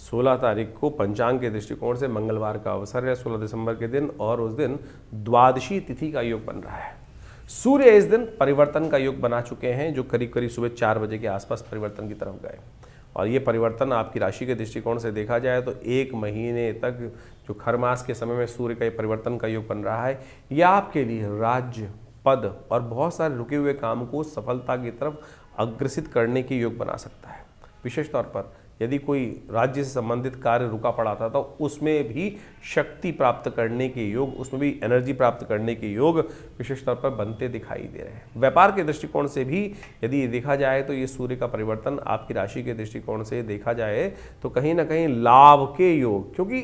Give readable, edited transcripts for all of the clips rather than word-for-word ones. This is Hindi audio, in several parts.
16 तारीख को पंचांग के दृष्टिकोण से मंगलवार का अवसर है, 16 दिसंबर के दिन, और उस दिन द्वादशी तिथि का योग बन रहा है। सूर्य इस दिन परिवर्तन का योग बना चुके हैं, जो करीब करीब सुबह 4 बजे के आसपास परिवर्तन की तरफ गए, और ये परिवर्तन आपकी राशि के दृष्टिकोण से देखा जाए तो 1 महीने तक जो खर मास के समय में सूर्य का परिवर्तन का योग बन रहा है, यह आपके लिए राज्य, पद और बहुत सारे रुके हुए काम को सफलता की तरफ अग्रसित करने के योग बना सकता है। विशेष तौर पर यदि कोई राज्य से संबंधित कार्य रुका पड़ा था तो उसमें भी शक्ति प्राप्त करने के योग, उसमें भी एनर्जी प्राप्त करने के योग विशेष तौर पर बनते दिखाई दे रहे हैं। व्यापार के दृष्टिकोण से भी यदि देखा जाए तो ये सूर्य का परिवर्तन आपकी राशि के दृष्टिकोण से देखा जाए तो कहीं ना कहीं लाभ के योग, क्योंकि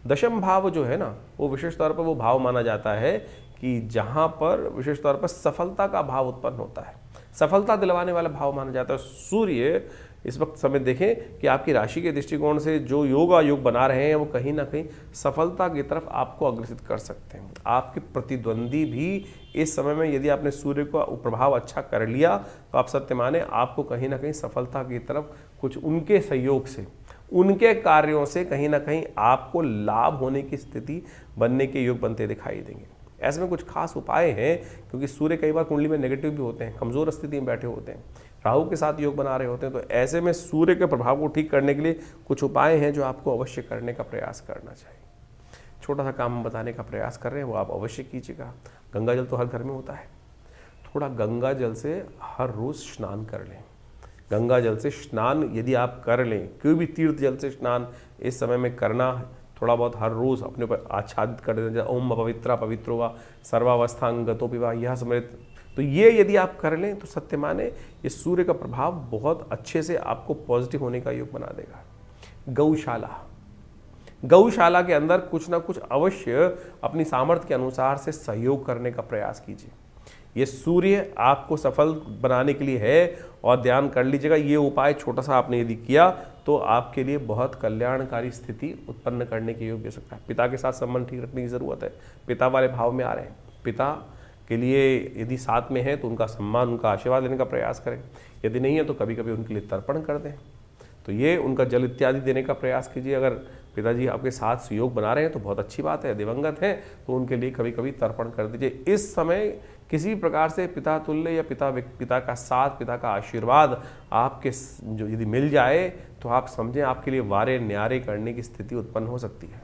दशम भाव जो है ना, वो विशेष तौर पर वो भाव माना जाता है कि जहाँ पर विशेष तौर पर सफलता का भाव उत्पन्न होता है, सफलता दिलवाने वाला भाव माना जाता है। सूर्य इस वक्त समय देखें कि आपकी राशि के दृष्टिकोण से जो योग बना रहे हैं वो कहीं ना कहीं सफलता की तरफ आपको अग्रसित कर सकते हैं। आपके प्रतिद्वंदी भी इस समय में यदि आपने सूर्य का प्रभाव अच्छा कर लिया तो आप सत्य माने आपको कहीं ना कहीं सफलता की तरफ कुछ उनके सहयोग से, उनके कार्यों से कहीं ना कहीं आपको लाभ होने की स्थिति बनने के योग बनते दिखाई देंगे। ऐसे में कुछ खास उपाय हैं, क्योंकि सूर्य कई बार कुंडली में नेगेटिव भी होते हैं, कमजोर स्थिति में बैठे होते हैं, राहु के साथ योग बना रहे होते हैं, तो ऐसे में सूर्य के प्रभाव को ठीक करने के लिए कुछ उपाय हैं जो आपको अवश्य करने का प्रयास करना चाहिए। छोटा सा काम हम बताने का प्रयास कर रहे हैं, वो आप अवश्य कीजिएगा। गंगा जल तो हर घर में होता है, थोड़ा गंगा जल से हर रोज स्नान कर लें। गंगा जल से स्नान यदि आप कर लें, कोई भी तीर्थ जल से स्नान इस समय में करना, थोड़ा बहुत हर रोज़ अपने ऊपर आच्छादित कर देना, ओम पवित्रा पवित्रो वा सर्वावस्थांगतोपि वा यह स्मृत, तो ये यदि आप कर लें तो सत्य माने ये सूर्य का प्रभाव बहुत अच्छे से आपको पॉजिटिव होने का योग बना देगा। गौशाला के अंदर कुछ ना कुछ अवश्य अपनी सामर्थ्य के अनुसार से सहयोग करने का प्रयास कीजिए। ये सूर्य आपको सफल बनाने के लिए है, और ध्यान कर लीजिएगा ये उपाय छोटा सा आपने यदि किया तो आपके लिए बहुत कल्याणकारी स्थिति उत्पन्न करने के योग दे सकता है। पिता के साथ संबंध ठीक रखने की ज़रूरत है, पिता वाले भाव में आ रहे हैं, पिता के लिए यदि साथ में है तो उनका सम्मान, उनका आशीर्वाद लेने का प्रयास करें, यदि नहीं है तो कभी कभी उनके लिए तर्पण कर दें, तो ये उनका जल इत्यादि देने का प्रयास कीजिए। अगर पिताजी आपके साथ सहयोग बना रहे हैं तो बहुत अच्छी बात है, दिवंगत हैं तो उनके लिए कभी कभी तर्पण कर दीजिए। इस समय किसी प्रकार से पिता तुल्य या पिता का साथ, पिता का आशीर्वाद आपके जो यदि मिल जाए तो आप समझें आपके लिए वारे न्यारे करने की स्थिति उत्पन्न हो सकती है।